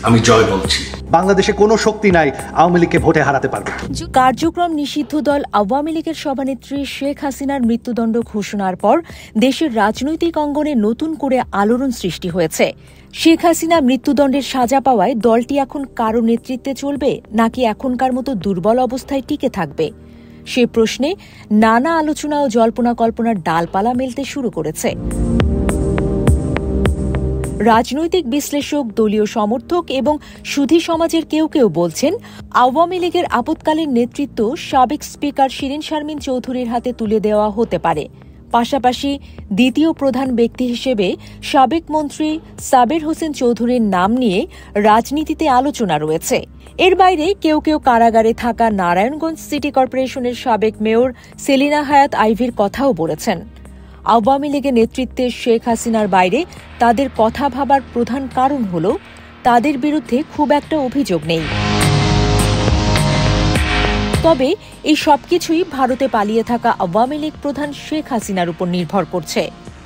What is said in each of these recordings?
আমি জয় বলছি। বাংলাদেশে কোনো শক্তি নাই আওয়ামী লীগকে ভোটে হারাতে পারবে। কার্যক্রম নিষিদ্ধ দল আওয়ামী লীগের সভানেত্রী শেখ হাসিনার মৃত্যুদণ্ড ঘোষণার পর দেশের রাজনৈতিক অঙ্গনে নতুন করে আলোড়ন সৃষ্টি হয়েছে। শেখ হাসিনা মৃত্যুদণ্ডের সাজা পাওয়ায় দলটি এখন কারো নেতৃত্বে চলবে নাকি এখনকার মতো দুর্বল অবস্থায় টিকে থাকবে, সে প্রশ্নে নানা আলোচনা ও জল্পনা কল্পনার ডালপালা মেলতে শুরু করেছে। রাজনৈতিক বিশ্লেষক, দলীয় সমর্থক এবং সুধী সমাজের কেউ কেউ বলছেন, আওয়ামী লীগের আপৎকালীন নেতৃত্ব সাবেক স্পিকার শিরীন শারমিন চৌধুরীর হাতে তুলে দেওয়া হতে পারে। পাশাপাশি দ্বিতীয় প্রধান ব্যক্তি হিসেবে সাবেক মন্ত্রী সাবের হোসেন চৌধুরীর নাম নিয়ে রাজনীতিতে আলোচনা রয়েছে। এর বাইরে কেউ কেউ কারাগারে থাকা নারায়ণগঞ্জ সিটি কর্পোরেশনের সাবেক মেয়র সেলিনা হায়াত আইভির কথাও বলেছেন। আওয়ামী লীগের নেতৃত্বে শেখ হাসিনার বাইরে তাদের কথা ভাবার প্রধান কারণ হল তাদের বিরুদ্ধে খুব একটা অভিযোগ নেই। তবে এই সবকিছুই ভারতে পালিয়ে থাকা আওয়ামী লীগ প্রধান শেখ হাসিনার উপর নির্ভর করছে।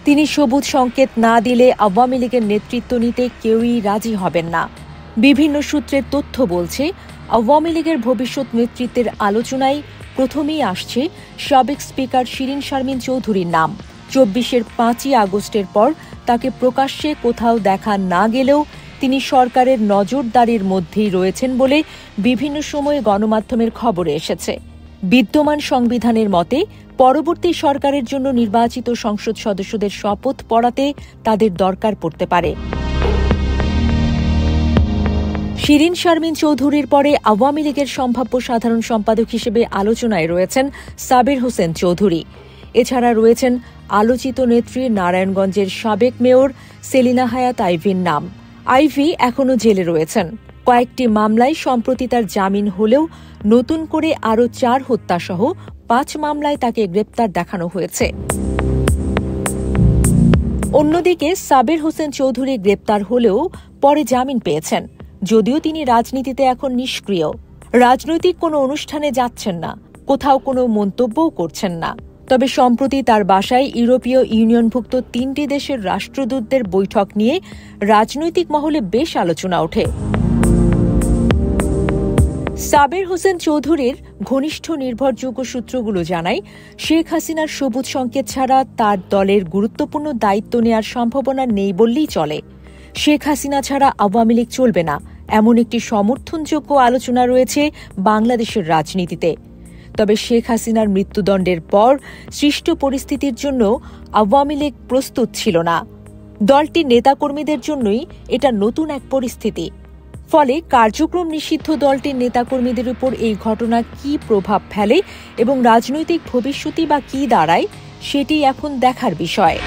তিনি সবুজ সংকেত না দিলে আওয়ামী লীগের নেতৃত্ব নিতে কেউই রাজি হবেন না। বিভিন্ন সূত্রের তথ্য বলছে, আওয়ামী লীগের ভবিষ্যৎ নেতৃত্বের আলোচনায় প্রথমেই আসছে সাবেক স্পিকার শিরীন শারমিন চৌধুরীর নাম। ২৪-এর ৫ই আগস্টের পর তাকে প্রকাশ্যে কোথাও দেখা না গেলেও তিনি সরকারের নজরদারির মধ্যেই রয়েছেন বলে বিভিন্ন সময়ে গণমাধ্যমের খবরে এসেছে। বিদ্যমান সংবিধানের মতে পরবর্তী সরকারের জন্য নির্বাচিত সংসদ সদস্যদের শপথ পড়াতে তাদের দরকার পড়তে পারে। শিরীন শারমিন চৌধুরীর পরে আওয়ামী লীগের সম্ভাব্য সাধারণ সম্পাদক হিসেবে আলোচনায় রয়েছেন সাবের হোসেন চৌধুরী। এছাড়া রয়েছেন আলোচিত নেত্রী নারায়ণগঞ্জের সাবেক মেয়র সেলিনা হায়াত আইভির নাম। আইভি এখনও জেলে রয়েছেন। কয়েকটি মামলায় সম্প্রতি তার জামিন হলেও নতুন করে আরও 4 হত্যাসহ 5 মামলায় তাকে গ্রেপ্তার দেখানো হয়েছে। অন্যদিকে সাবের হোসেন চৌধুরী গ্রেপ্তার হলেও পরে জামিন পেয়েছেন, যদিও তিনি রাজনীতিতে এখন নিষ্ক্রিয়। রাজনৈতিক কোনো অনুষ্ঠানে যাচ্ছেন না, কোথাও কোনো মন্তব্যও করছেন না। তবে সম্প্রতি তার বাসায় ইউরোপীয় ইউনিয়নভুক্ত 3টি দেশের রাষ্ট্রদূতদের বৈঠক নিয়ে রাজনৈতিক মহলে বেশ আলোচনা ওঠে। সাবের হোসেন চৌধুরীর ঘনিষ্ঠ নির্ভরযোগ্য সূত্রগুলো জানায়, শেখ হাসিনার সবুজ সংকেত ছাড়া তার দলের গুরুত্বপূর্ণ দায়িত্ব নেওয়ার সম্ভাবনা নেই বললেই চলে। শেখ হাসিনা ছাড়া আওয়ামী লীগ চলবে না, এমন একটি সমর্থনযোগ্য আলোচনা রয়েছে বাংলাদেশের রাজনীতিতে। তবে শেখ হাসিনার মৃত্যুদণ্ডের পর সৃষ্ট পরিস্থিতির জন্য আওয়ামী লীগ প্রস্তুত ছিল না। দলটির নেতাকর্মীদের জন্যই এটা নতুন এক পরিস্থিতি। ফলে কার্যক্রম নিষিদ্ধ দলটির নেতাকর্মীদের উপর এই ঘটনা কী প্রভাব ফেলে এবং রাজনৈতিক ভবিষ্যৎই বা কী দাঁড়ায়, সেটি এখন দেখার বিষয়।